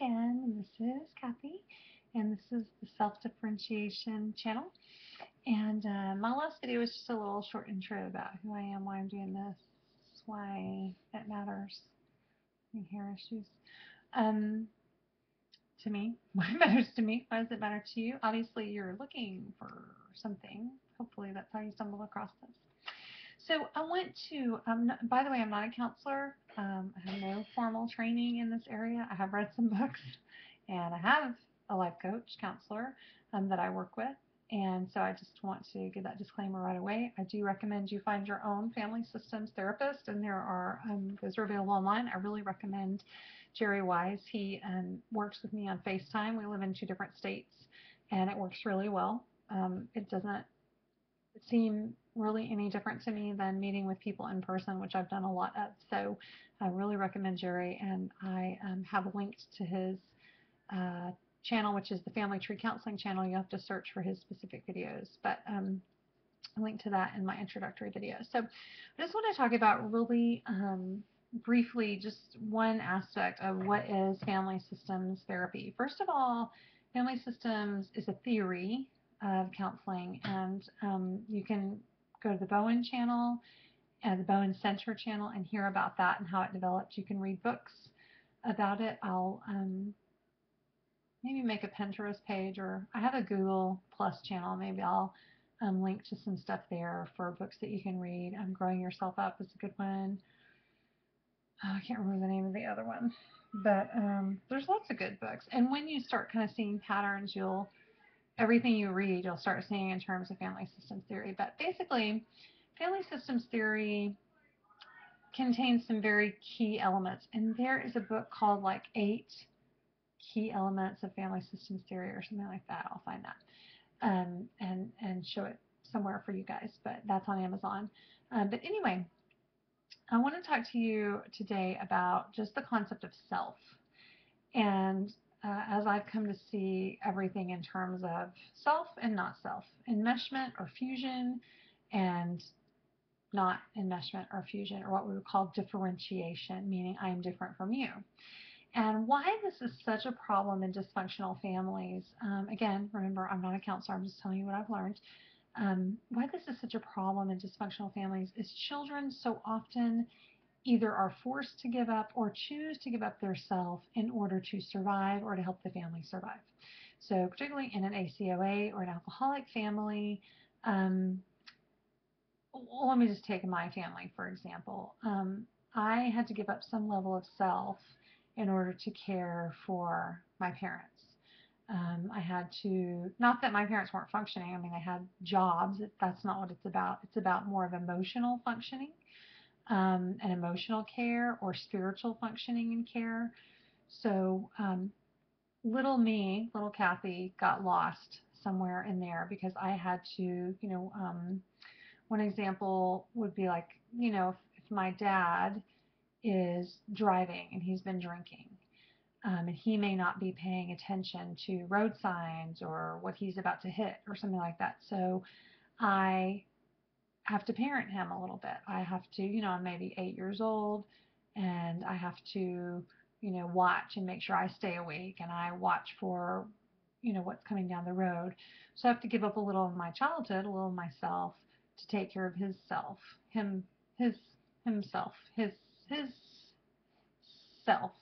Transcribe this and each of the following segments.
again. This is Kathy, and this is the Self-Differentiation channel. And my last video was just a little short intro about who I am, why I'm doing this, why it matters, any hair issues. Um, to me, why it matters to me, why does it matter to you? Obviously, you're looking for something. Hopefully, that's how you stumble across this. So I went to, by the way, I'm not a counselor. I have no formal training in this area. I have read some books, and I have a life coach, counselor that I work with. And so I just want to give that disclaimer right away. I do recommend you find your own family systems therapist, and there are those are available online. I really recommend Jerry Wise. He works with me on FaceTime. We live in 2 different states, and it works really well. It doesn't seem really any different to me than meeting with people in person, which I've done a lot of. So I really recommend Jerry, and I have linked to his uh, channel, which is the Family Tree Counseling channel. You have to search for his specific videos, but I linked to that in my introductory video. So I just want to talk about really briefly just one aspect of what is family systems therapy. First of all, family systems is a theory of counseling, and you can go to the Bowen channel, the Bowen Center channel, and hear about that and how it developed. You can read books about it. I'll maybe make a Pinterest page, or I have a Google Plus channel. Maybe I'll link to some stuff there for books that you can read. Growing Yourself Up is a good one. Oh, I can't remember the name of the other one, but there's lots of good books. And when you start kind of seeing patterns, everything you read, you'll start seeing in terms of family systems theory. But basically, family systems theory contains some very key elements. And there is a book called like 8 Key Elements of Family Systems Theory or something like that. I'll find that and show it somewhere for you guys. But that's on Amazon. But anyway, I want to talk to you today about just the concept of self. And as I've come to see everything in terms of self and not self, enmeshment or fusion, and not enmeshment or fusion, or what we would call differentiation, meaning I am different from you. And why this is such a problem in dysfunctional families, again, remember, I'm not a counselor, I'm just telling you what I've learned. Why this is such a problem in dysfunctional families is children so often either are forced to give up or choose to give up their self in order to survive or to help the family survive. So particularly in an ACOA or an alcoholic family, let me just take my family, for example. I had to give up some level of self in order to care for my parents. I had to, not that my parents weren't functioning, I mean, they had jobs. That's not what it's about. It's about more of emotional functioning, and emotional care, or spiritual functioning and care. So little me, little Kathy, got lost somewhere in there because I had to, one example would be like, if my dad is driving and he's been drinking, and he may not be paying attention to road signs or what he's about to hit or something like that. So I have to parent him a little bit. I have to, I'm maybe 8 years old, and I have to, watch and make sure I stay awake, and I watch for, what's coming down the road. So I have to give up a little of my childhood, a little of myself, to take care of his self, his, himself, his self.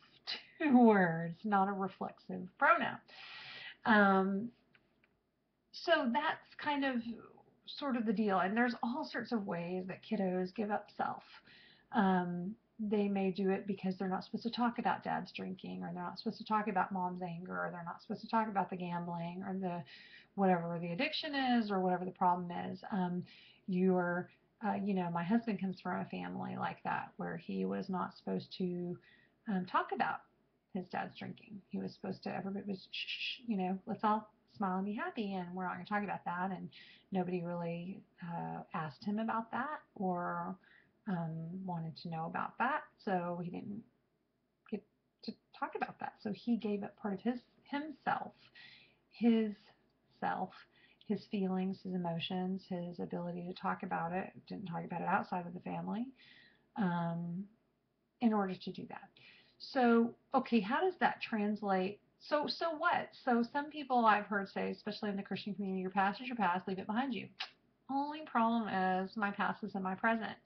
2 words, not a reflexive pronoun. Um, so that's kind of sort of the deal. And there's all sorts of ways that kiddos give up self. They may do it because they're not supposed to talk about dad's drinking, or they're not supposed to talk about mom's anger, or they're not supposed to talk about the gambling, or the whatever the addiction is, or whatever the problem is. My husband comes from a family like that, where he was not supposed to talk about his dad's drinking. He was supposed to, everybody was, shh, let's all smile and be happy, and we're not going to talk about that. And nobody really asked him about that, or wanted to know about that, so he didn't get to talk about that. So he gave up part of himself, his self, his feelings, his emotions, his ability to talk about it. Didn't talk about it outside of the family, in order to do that. So, okay, how does that translate? So what? So some people I've heard say, especially in the Christian community, your past is your past, leave it behind you. Only problem is my past is in my present.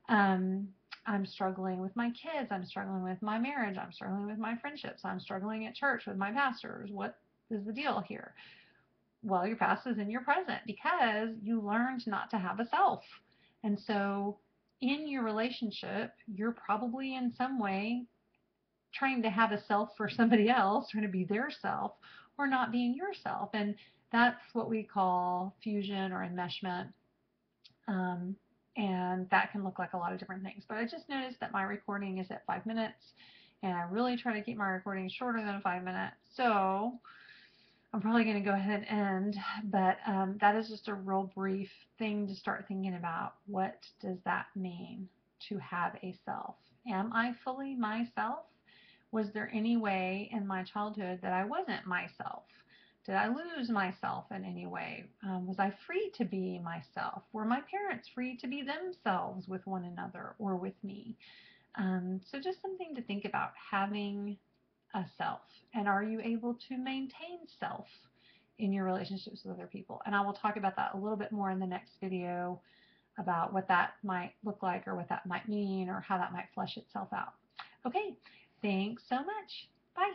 Um, I'm struggling with my kids. I'm struggling with my marriage. I'm struggling with my friendships. I'm struggling at church with my pastors. What is the deal here? Well, your past is in your present because you learned not to have a self. And so in your relationship, you're probably in some way trying to have a self for somebody else, trying to be their self, or not being yourself. And that's what we call fusion or enmeshment. Um, and that can look like a lot of different things. But I just noticed that my recording is at 5 minutes, and I really try to keep my recording shorter than 5 minutes. So I'm probably going to go ahead and end, but that is just a real brief thing to start thinking about. What does that mean to have a self? Am I fully myself? Was there any way in my childhood that I wasn't myself? Did I lose myself in any way? Was I free to be myself? Were my parents free to be themselves with one another or with me? So just something to think about, having a self. And are you able to maintain self in your relationships with other people? And I will talk about that a little bit more in the next video, about what that might look like or what that might mean or how that might flesh itself out. Okay, thanks so much. Bye.